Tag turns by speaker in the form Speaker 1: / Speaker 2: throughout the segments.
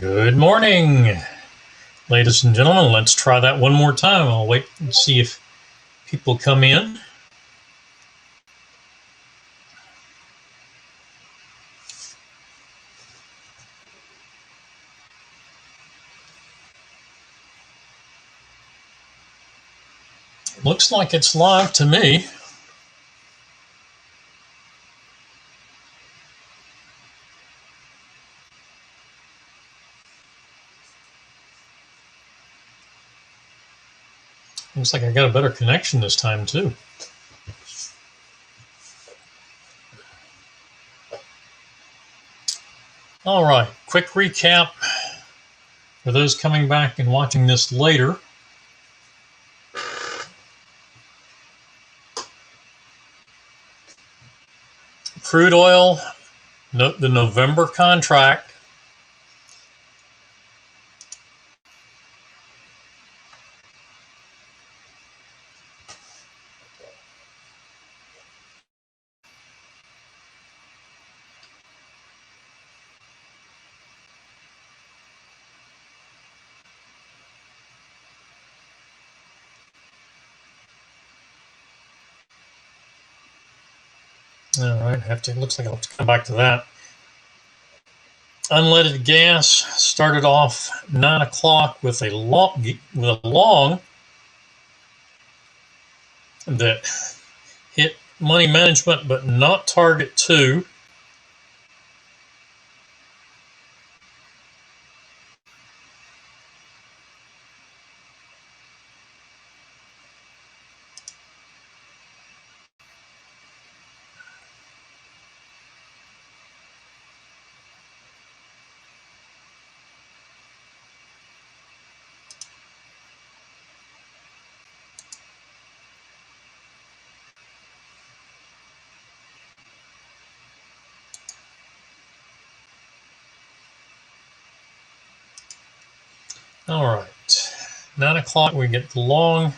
Speaker 1: Good morning, ladies and gentlemen. Let's try that one more time. I'll wait and see if people come in. Looks like it's live to me. Looks like I got a better connection this time too. All right, quick recap for those coming back and watching this later. Crude oil, the November contract. All right, looks like I'll have to come back to that. Unleaded gas started off 9 o'clock with a long that hit money management but not target 2. All right, 9 o'clock we get the long,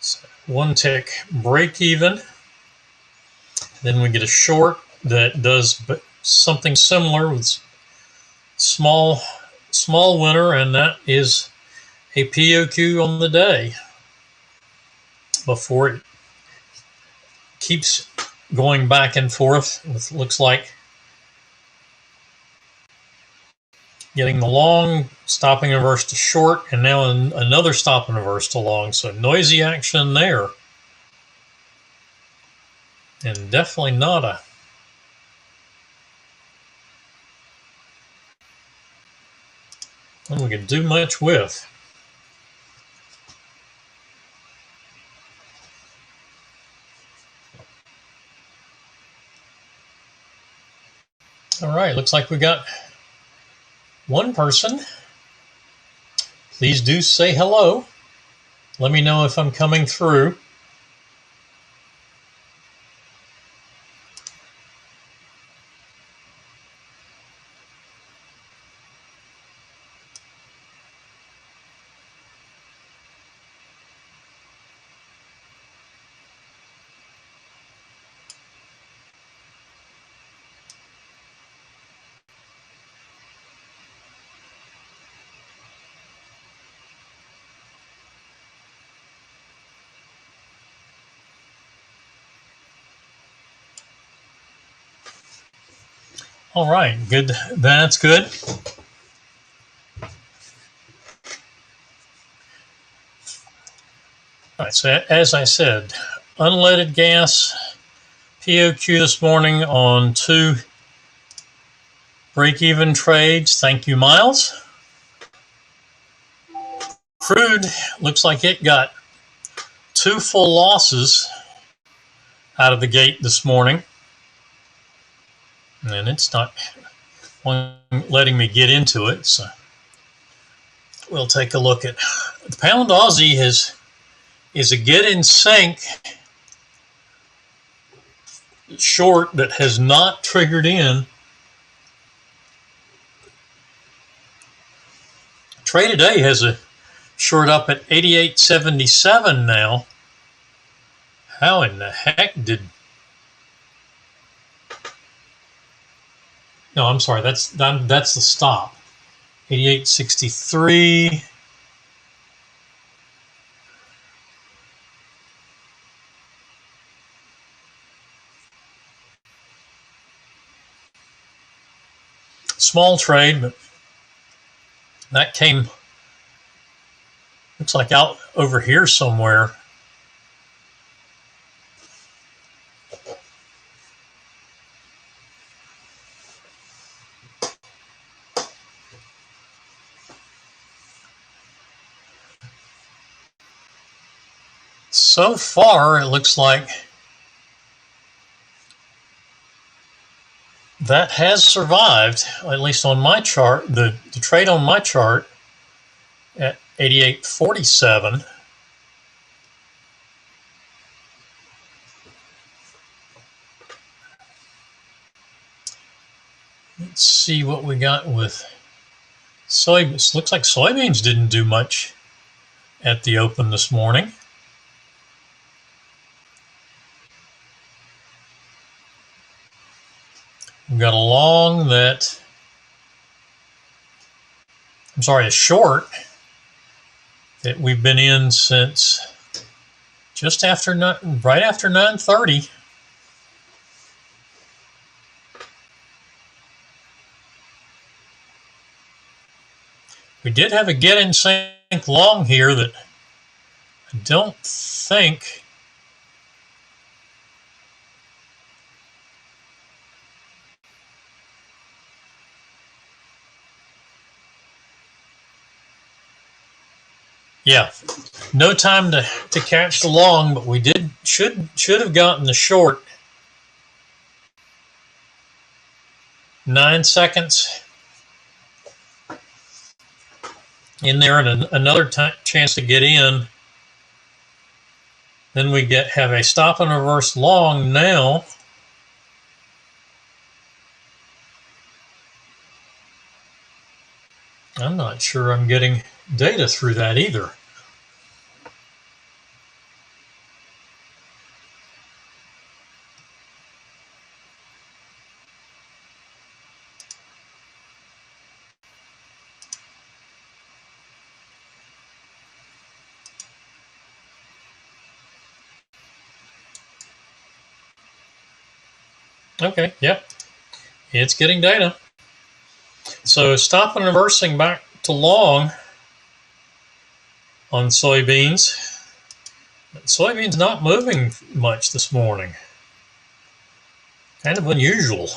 Speaker 1: so 1 tick break even. Then we get a short that does something similar with small winner, and that is a POQ on the day before it keeps going back and forth. It looks like getting the long, stopping reverse to short, and now another stop and reverse to long. So noisy action there. And definitely not one we can do much with. All right, looks like we got one person. Please do say hello. Let me know if I'm coming through. All right, good. That's good. All right, so as I said, unleaded gas POQ this morning on 2 break-even trades. Thank you, Miles. Crude looks like it got 2 full losses out of the gate this morning, and it's not letting me get into it, so we'll take a look at the pound Aussie. Is a get in sync short that has not triggered in. Trade today has a short up at 88.77 now. How in the heck did No, I'm sorry. That's the stop. 88.63. Small trade, but that came, looks like out over here somewhere. So far, it looks like that has survived, at least on my chart, the trade on my chart at 88.47. Let's see what we got with soybeans. Looks like soybeans didn't do much at the open this morning. We've got a long that, I'm sorry, a short that we've been in since just after, right after 9:30. We did have a get in sync long here that I don't think, yeah, no time to catch the long, but we should have gotten the short. 9 seconds in there and another chance to get in. Then we have a stop and reverse long now. I'm not sure I'm getting data through that either. Okay, yep, it's getting data. So stop and reversing back to long on soybeans. Soybeans not moving much this morning. Kind of unusual.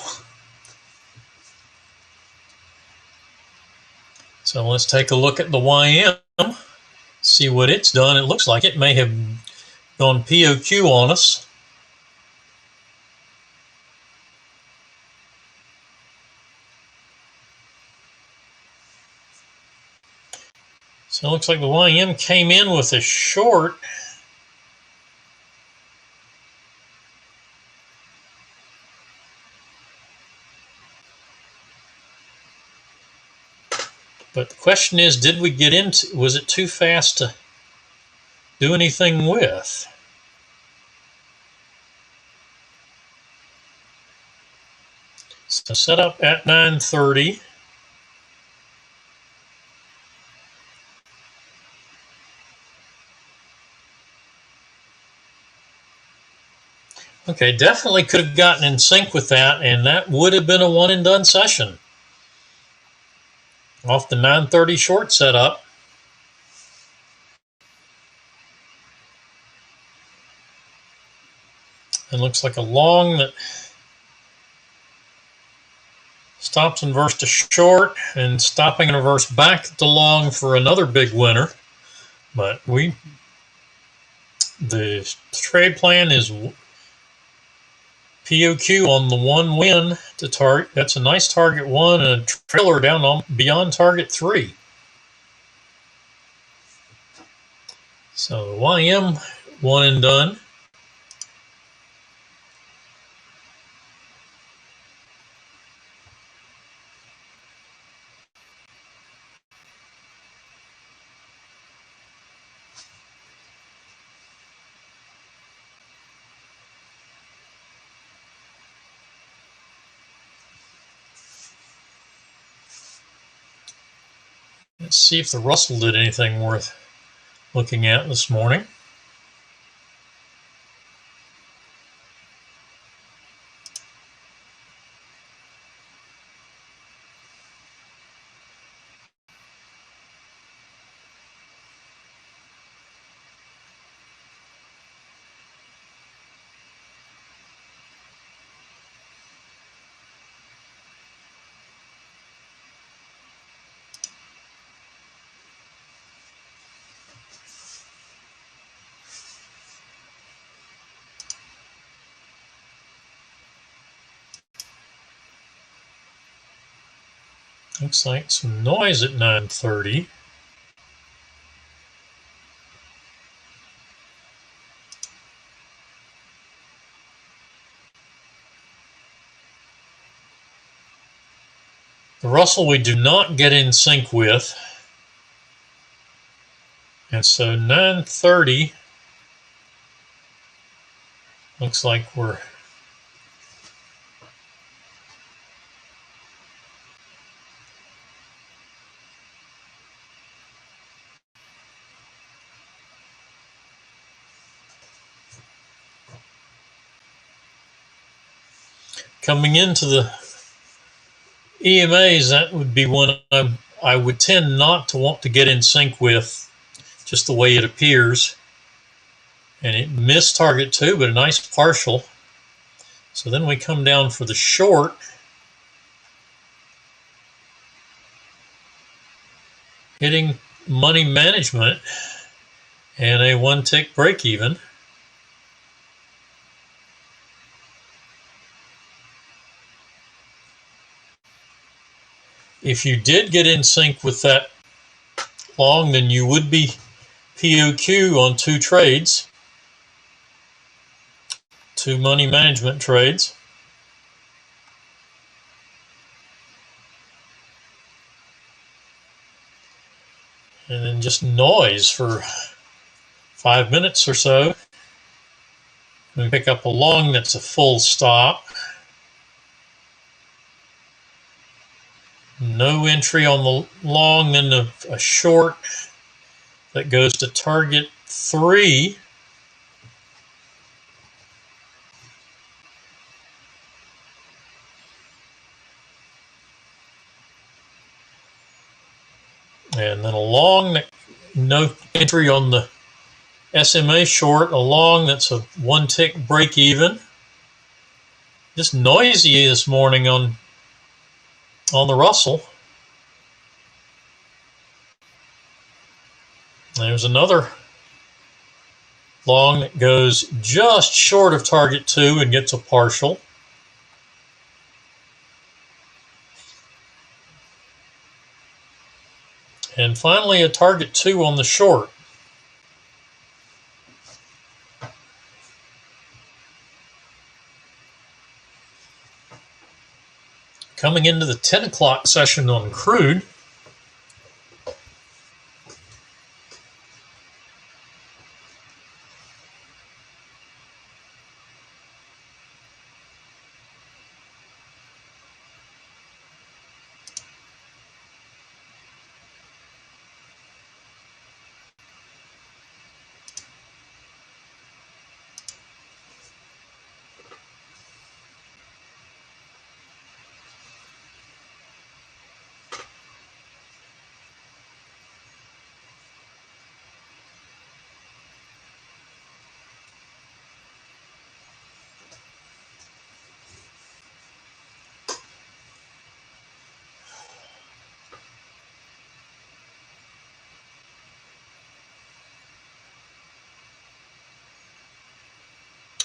Speaker 1: So let's take a look at the YM, see what it's done. It looks like it may have gone POQ on us. So it looks like the YM came in with a short. But the question is, did we get into, was it too fast to do anything with? So set up at 9:30. Okay, definitely could have gotten in sync with that, and that would have been a one and done session off the 9:30 short setup. It looks like a long that stops and reverse to short and stopping and reverse back to long for another big winner. But the trade plan is POQ on the one win to target. That's a nice target one and a trailer down on beyond target 3. So YM one and done. Let's see if the Russell did anything worth looking at this morning. Looks like some noise at 9:30. The Russell we do not get in sync with. And so 9:30 looks like we're coming into the EMAs. That would be one I would tend not to want to get in sync with, just the way it appears. And it missed target 2, but a nice partial. So then we come down for the short. Hitting money management and a 1-tick break even. If you did get in sync with that long, then you would be POQ on 2 trades, 2 money management trades. And then just noise for 5 minutes or so. We pick up a long that's a full stop. No entry on the long, then a short that goes to target 3. And then a long, no entry on the SMA short, a long that's a 1-tick break even. Just noisy this morning on the Russell. There's another long that goes just short of target 2 and gets a partial. And finally a target 2 on the short. Coming into the 10 o'clock session on crude.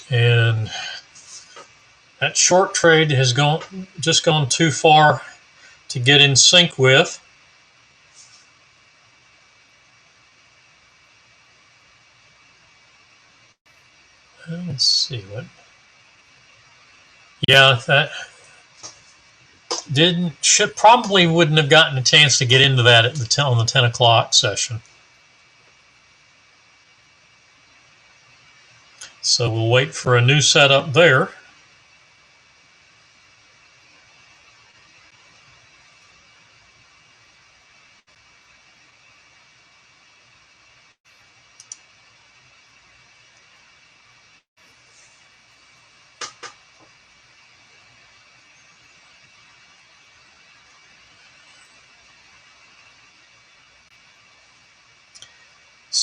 Speaker 1: And that short trade has just gone too far to get in sync with. Let's see what. Yeah, that probably wouldn't have gotten a chance to get into that at on the 10 o'clock session. So we'll wait for a new setup there.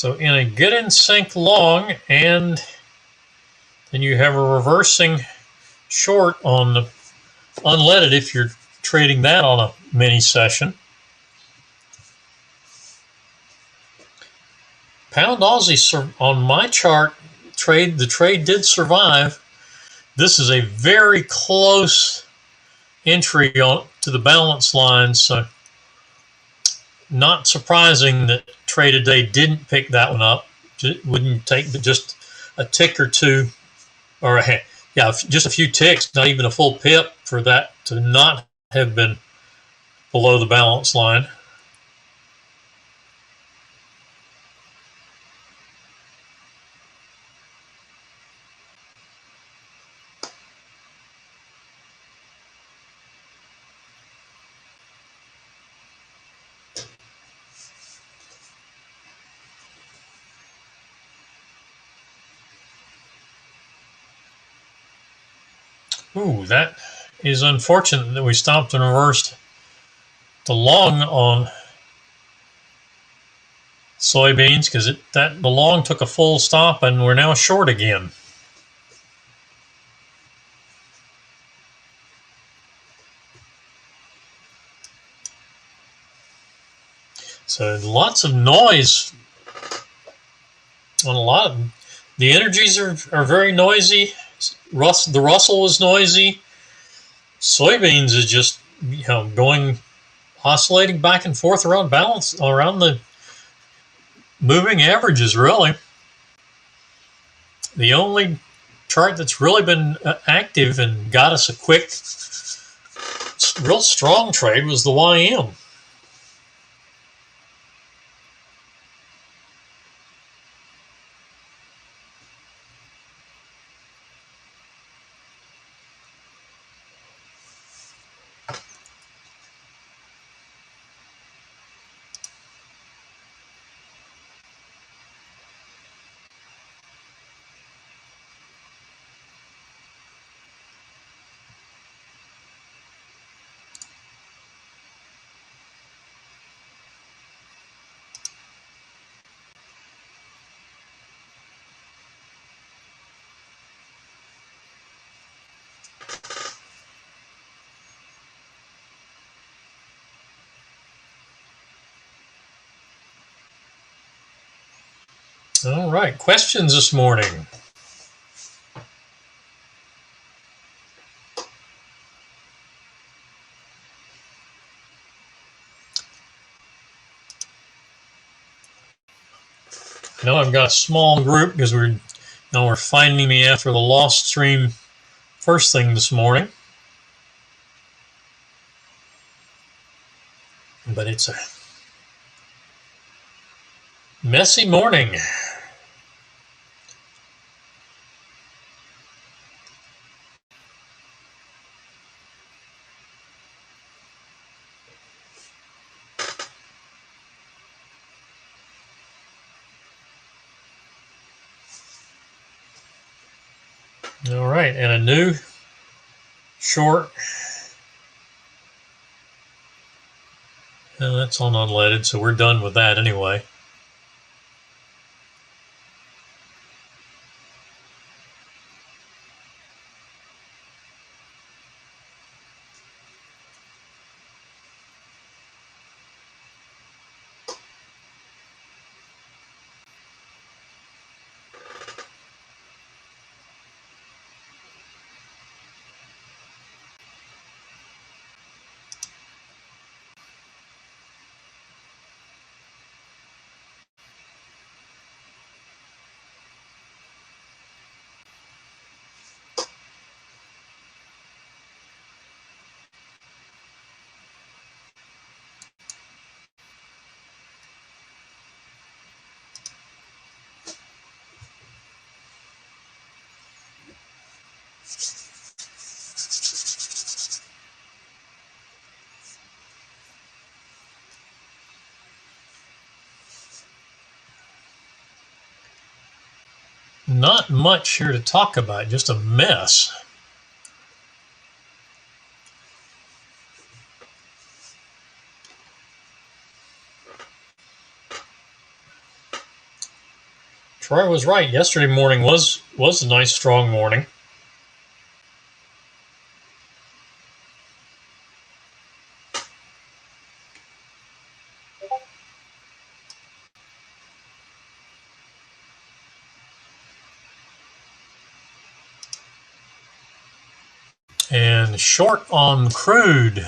Speaker 1: So in a get in sync long, and then you have a reversing short on the unleaded if you're trading that on a mini session. Pound Aussie on my chart the trade did survive. This is a very close entry to the balance line, so not surprising that trade today didn't pick that one up. It wouldn't take just a tick or two, or just a few ticks, not even a full pip for that to not have been below the balance line. Ooh, that is unfortunate that we stopped and reversed the long on soybeans, because the long took a full stop and we're now short again. So lots of noise on a lot of the energies are very noisy. The Russell was noisy. Soybeans is just going oscillating back and forth around balance around the moving averages. Really, the only chart that's really been active and got us a quick, real strong trade was the YM. All right, questions this morning. I know I've got a small group because we're finding me after the lost stream first thing this morning. But it's a messy morning. All right, and a new short. That's on unleaded, so we're done with that anyway. Not much here to talk about, just a mess. Troy was right. Yesterday morning was a nice strong morning. And short on crude.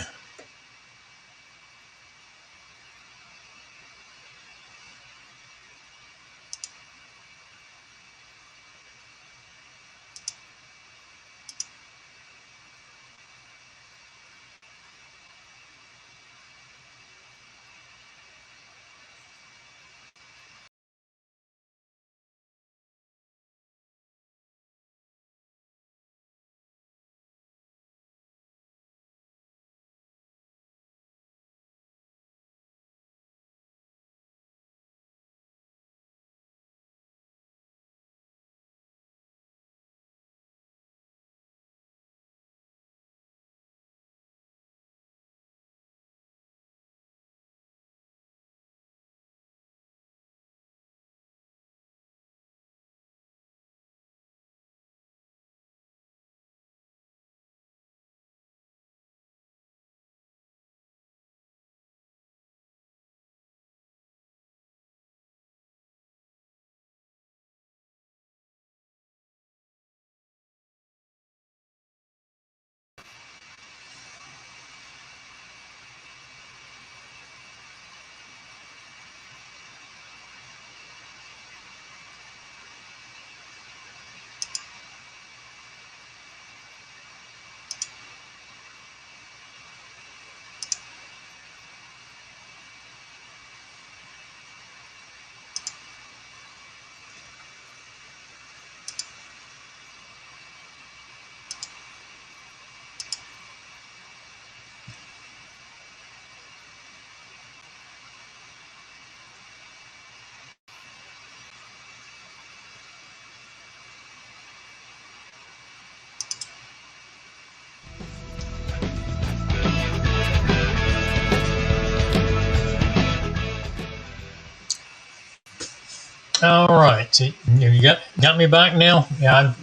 Speaker 1: All right, you got me back now. Yeah, I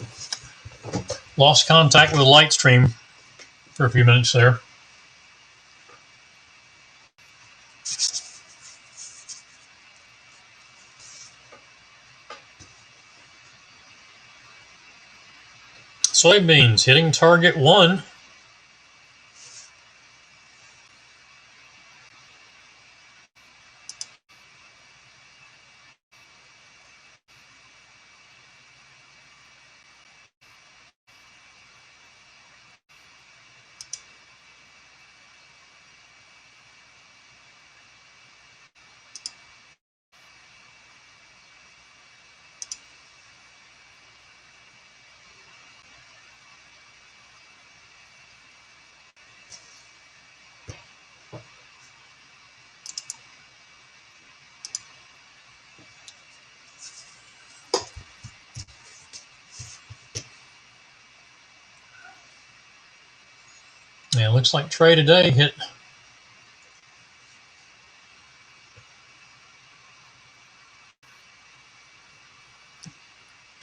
Speaker 1: lost contact with the light stream for a few minutes there. Soybeans hitting target 1. Yeah, looks like trade today hit.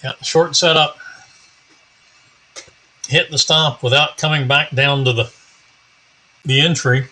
Speaker 1: Got the short setup, hit the stop without coming back down to the entry.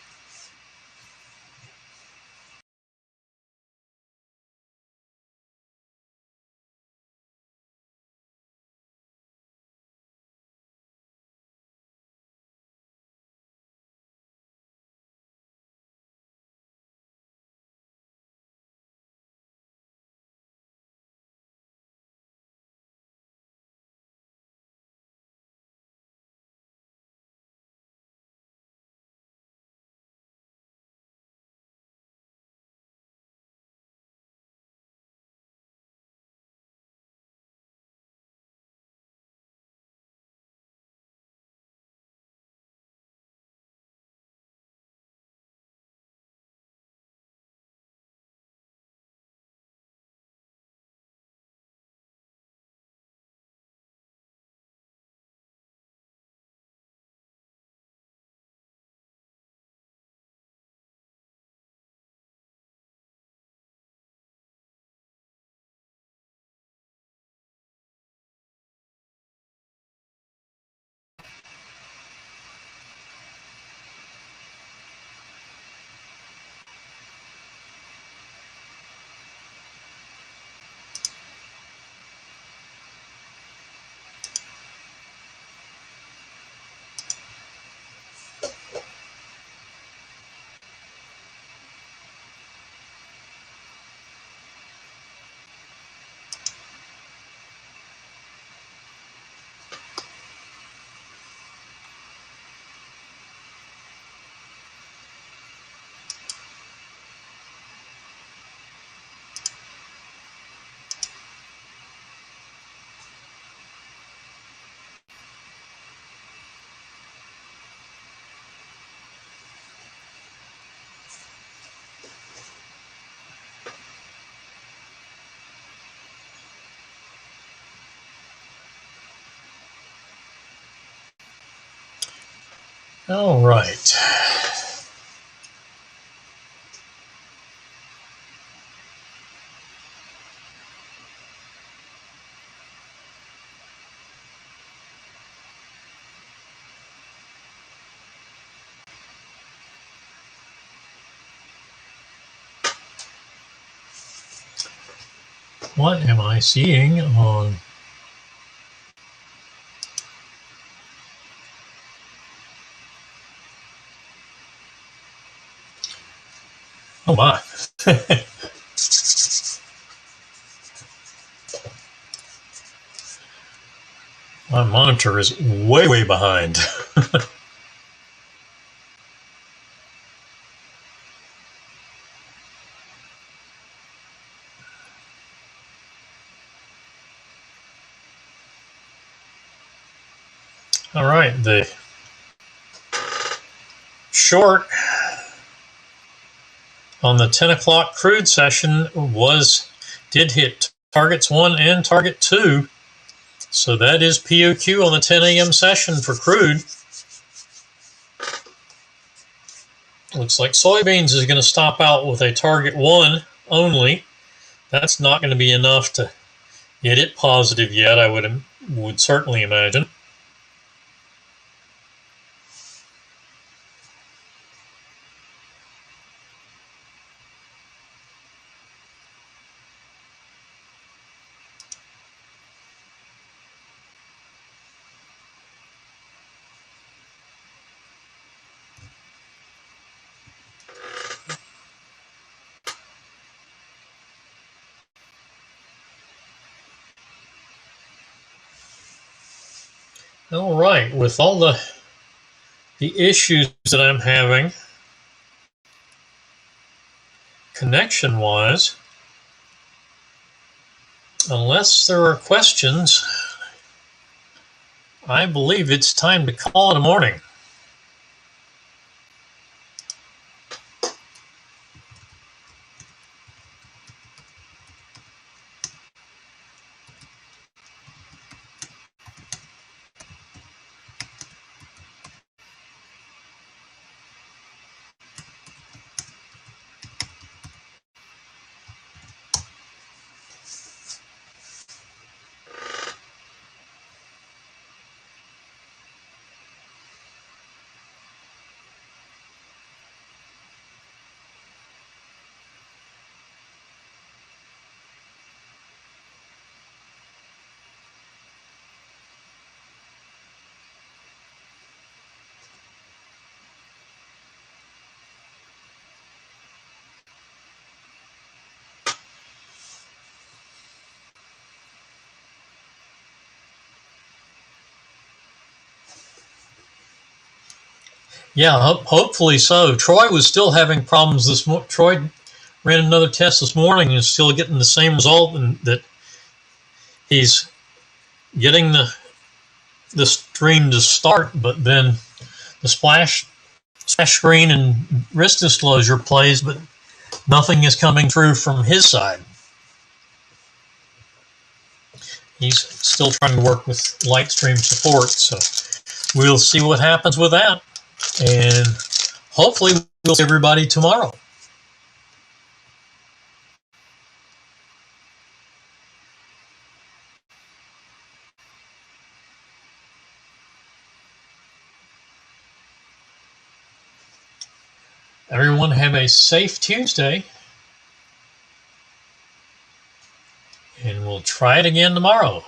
Speaker 1: All right. What am I seeing on? Oh my. My monitor is way, way behind. All right, the short on the 10 o'clock crude session did hit targets 1 and target 2. So that is POQ on the 10 a.m. session for crude. Looks like soybeans is going to stop out with a target 1 only. That's not going to be enough to get it positive yet, I would certainly imagine. All right, with all the issues that I'm having connection-wise, unless there are questions, I believe it's time to call it a morning. Yeah, hopefully so. Troy was still having problems this morning. Troy ran another test this morning and is still getting the same result, and that he's getting the stream to start, but then the splash screen and risk disclosure plays, but nothing is coming through from his side. He's still trying to work with light stream support, so we'll see what happens with that. And hopefully we'll see everybody tomorrow. Everyone have a safe Tuesday. And we'll try it again tomorrow.